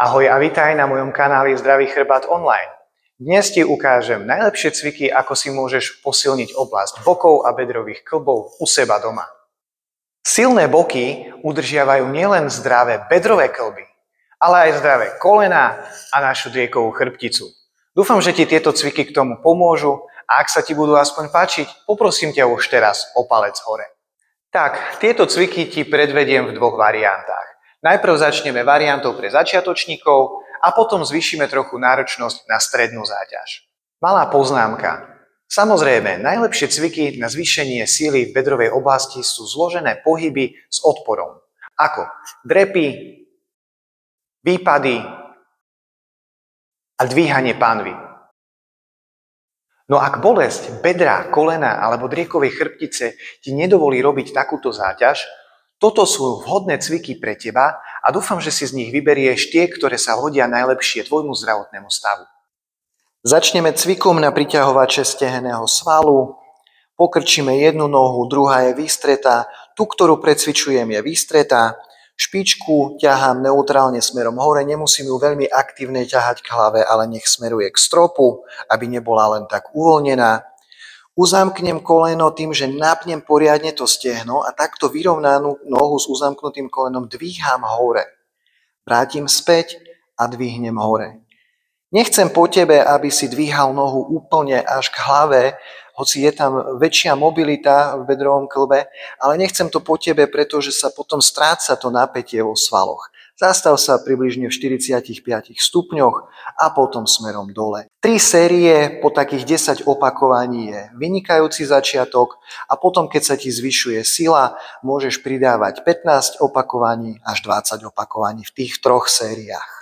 Ahoj a vitaj na mojom kanáli Zdravý chrbát online. Dnes ti ukážem najlepšie cviky, ako si môžeš posilniť oblasť bokov a bedrových kĺbov u seba doma. Silné boky udržiavajú nielen zdravé bedrové kĺby, ale aj zdravé kolená a našu driekovú chrbticu. Dúfam, že ti tieto cviky k tomu pomôžu a ak sa ti budú aspoň páčiť, poprosím ťa už teraz o palec hore. Tak, tieto cviky ti predvediem v dvoch variantách. Najprv začneme variantou pre začiatočníkov a potom zvýšime trochu náročnosť na strednú záťaž. Malá poznámka. Samozrejme, najlepšie cviky na zvýšenie síly v bedrovej oblasti sú zložené pohyby s odporom, ako drepy, výpady a dvíhanie panvy. No ak bolesť bedra, kolena alebo driekovej chrbtice ti nedovolí robiť takúto záťaž, toto sú vhodné cviky pre teba a dúfam, že si z nich vyberieš tie, ktoré sa hodia najlepšie tvojmu zdravotnému stavu. Začneme cvikom na priťahovače stehenného svalu. Pokrčíme jednu nohu, druhá je vystretá. Tú, ktorú precvičujem, je vystretá. Špičku ťahám neutrálne smerom hore. Nemusím ju veľmi aktívne ťahať k hlave, ale nech smeruje k stropu, aby nebola len tak uvoľnená. Uzamknem koleno tým, že napnem poriadne to stehno a takto vyrovnanú nohu s uzamknutým kolenom dvíham hore. Vrátim späť a dvihnem hore. Nechcem po tebe, aby si dvíhal nohu úplne až k hlave, hoci je tam väčšia mobilita v bedrovom kĺbe, ale nechcem to po tebe, pretože sa potom stráca to napätie vo svaloch. Zastav sa približne v 45 stupňoch a potom smerom dole. 3 série po takých 10 opakovaní je vynikajúci začiatok a potom, keď sa ti zvyšuje sila, môžeš pridávať 15 opakovaní až 20 opakovaní v tých 3 sériách.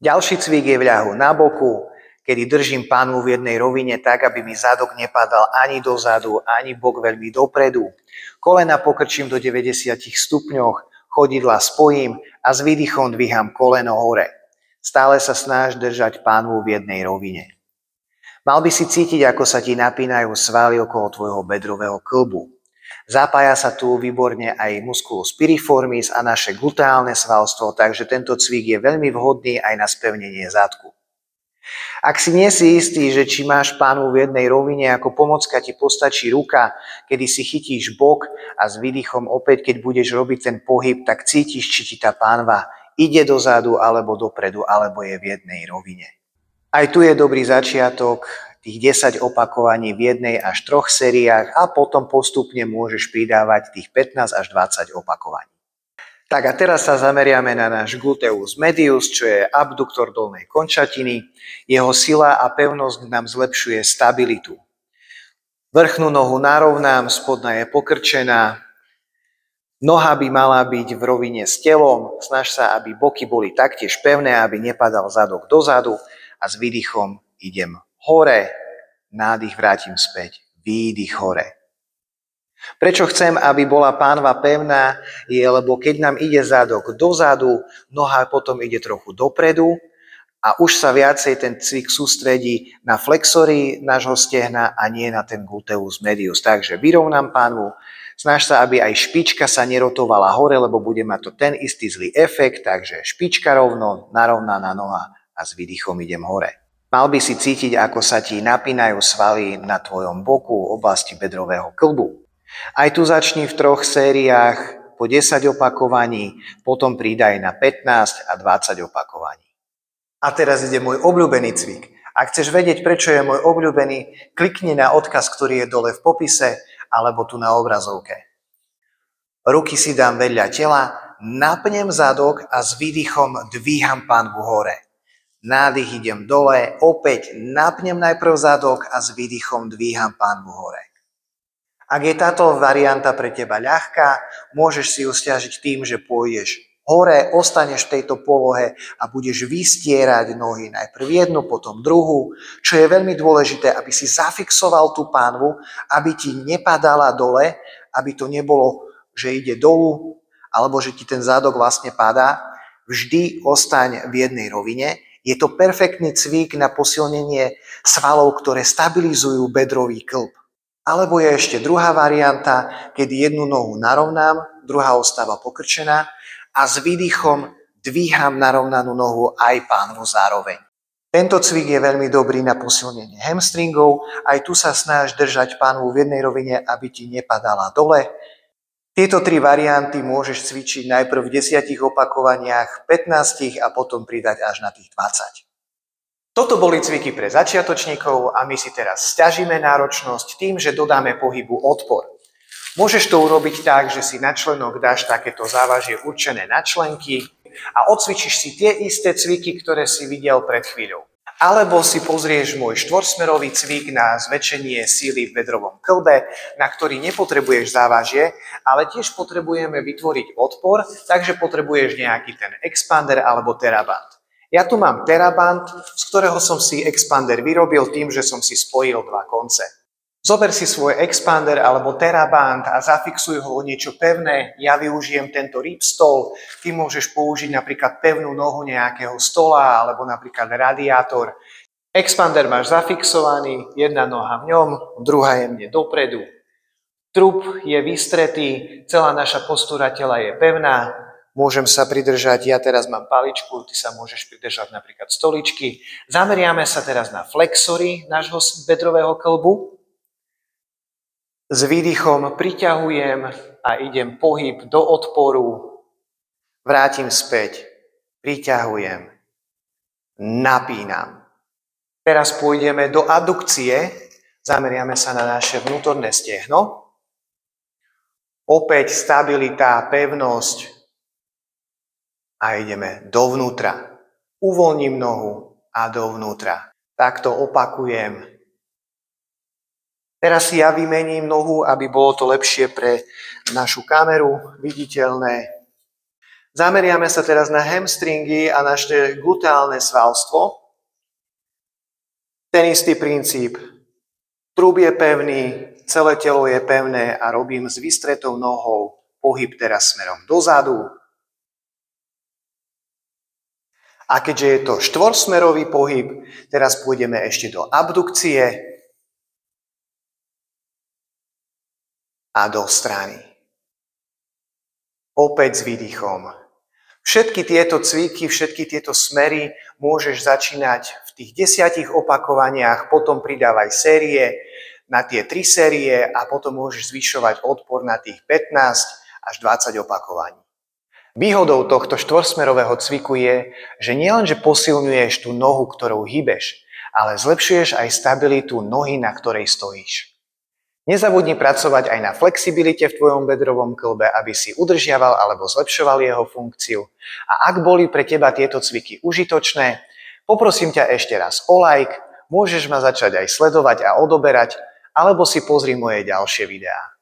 Ďalší cvik je v ľahu na boku, kedy držím panvu v jednej rovine tak, aby mi zadok nepadal ani dozadu, ani bok veľmi dopredu. Kolena pokrčím do 90 stupňoch, chodidla spojím a s výdychom dvíham koleno hore. Stále sa snaž držať panvu v jednej rovine. Mal by si cítiť, ako sa ti napínajú svaly okolo tvojho bedrového kĺbu. Zapája sa tu výborne aj musculus piriformis a naše gluteálne svalstvo, takže tento cvik je veľmi vhodný aj na spevnenie zadku. Ak si nie si istý, že či máš panvu v jednej rovine, ako pomocka ti postačí ruka, kedy si chytíš bok a s výdychom opäť, keď budeš robiť ten pohyb, tak cítiš, či ti tá panva ide dozadu alebo dopredu, alebo je v jednej rovine. Aj tu je dobrý začiatok, tých 10 opakovaní v jednej až 3 sériách a potom postupne môžeš pridávať tých 15 až 20 opakovaní. Tak a teraz sa zameriame na náš gluteus medius, čo je abduktor dolnej končatiny. Jeho sila a pevnosť nám zlepšuje stabilitu. Vrchnú nohu narovnám, spodná je pokrčená. Noha by mala byť v rovine s telom. Snaž sa, aby boky boli taktiež pevné, aby nepadal zadok dozadu. A s výdychom idem hore, nádych vrátim späť, výdych hore. Prečo chcem, aby bola pánva pevná, je, lebo keď nám ide zadok dozadu, noha potom ide trochu dopredu a už sa viacej ten cvik sústredí na flexory nášho stehna a nie na ten gluteus medius. Takže vyrovnám pánvu, snaž sa, aby aj špička sa nerotovala hore, lebo bude mať to ten istý zlý efekt, takže špička rovno, narovnaná noha a s výdychom idem hore. Mal by si cítiť, ako sa ti napínajú svaly na tvojom boku v oblasti bedrového kĺbu. Aj tu začni v 3 sériách po 10 opakovaní, potom pridaj na 15 a 20 opakovaní. A teraz ide môj obľúbený cvik. Ak chceš vedieť, prečo je môj obľúbený, klikni na odkaz, ktorý je dole v popise alebo tu na obrazovke. Ruky si dám vedľa tela, napnem zadok a s výdychom dvíham panvu hore. Nádych idem dole, opäť napnem najprv zadok a s výdychom dvíham panvu hore. Ak je táto varianta pre teba ľahká, môžeš si ju stiažiť tým, že pôjdeš hore, ostaneš v tejto polohe a budeš vystierať nohy najprv jednu, potom druhú, čo je veľmi dôležité, aby si zafixoval tú pánvu, aby ti nepadala dole, aby to nebolo, že ide dolu, alebo že ti ten zadok vlastne padá. Vždy ostaň v jednej rovine. Je to perfektný cvik na posilnenie svalov, ktoré stabilizujú bedrový kĺb. Alebo je ešte druhá varianta, kedy jednu nohu narovnám, druhá ostáva pokrčená a s výdychom dvíham narovnanú nohu aj pánvu zároveň. Tento cvik je veľmi dobrý na posilnenie hamstringov, aj tu sa snaž držať pánvu v jednej rovine, aby ti nepadala dole. Tieto 3 varianty môžeš cvičiť najprv v 10 opakovaniach, 15 a potom pridať až na tých 20. Toto boli cviky pre začiatočníkov a my si teraz sťažíme náročnosť tým, že dodáme pohybu odpor. Môžeš to urobiť tak, že si na členok dáš takéto závažie určené na členky a odcvičíš si tie isté cviky, ktoré si videl pred chvíľou. Alebo si pozrieš môj štvorsmerový cvik na zväčšenie síly v bedrovom kĺbe, na ktorý nepotrebuješ závažie, ale tiež potrebujeme vytvoriť odpor, takže potrebuješ nejaký ten expander alebo teraband. Ja tu mám teraband, z ktorého som si expander vyrobil tým, že som si spojil 2 konce. Zober si svoj expander alebo teraband a zafixuj ho o niečo pevné. Ja využijem tento ripstol. Ty môžeš použiť napríklad pevnú nohu nejakého stola alebo napríklad radiátor. Expander máš zafixovaný, jedna noha v ňom, druhá jemne dopredu. Trup je vystretý, celá naša postúra tela je pevná. Môžem sa pridržať, ja teraz mám paličku, ty sa môžeš pridržať napríklad stoličky. Zameriame sa teraz na flexory nášho bedrového kĺbu. S výdychom priťahujem a idem pohyb do odporu, vrátim späť, priťahujem, napínam. Teraz pôjdeme do adukcie, zameriame sa na naše vnútorné stehno. Opäť stabilita, pevnosť a ideme dovnútra. Uvoľním nohu a dovnútra. Takto opakujem. Teraz si ja vymením nohu, aby bolo to lepšie pre našu kameru viditeľné. Zameriame sa teraz na hamstringy a naše gluteálne svalstvo. Ten istý princíp. Trub je pevný, celé telo je pevné a robím s vystretou nohou pohyb teraz smerom dozadu. A keďže je to štvorsmerový pohyb, teraz pôjdeme ešte do abdukcie a do strany. Opäť s výdychom. Všetky tieto cviky, všetky tieto smery môžeš začínať v tých 10 opakovaniach, potom pridávaj série na tie 3 série a potom môžeš zvyšovať odpor na tých 15 až 20 opakovaní. Výhodou tohto štvorsmerového cviku je, že nielenže posilňuješ tú nohu, ktorou hýbeš, ale zlepšuješ aj stabilitu nohy, na ktorej stojíš. Nezabudni pracovať aj na flexibilite v tvojom bedrovom kĺbe, aby si udržiaval alebo zlepšoval jeho funkciu. A ak boli pre teba tieto cviky užitočné, poprosím ťa ešte raz o like, môžeš ma začať aj sledovať a odoberať, alebo si pozri moje ďalšie videá.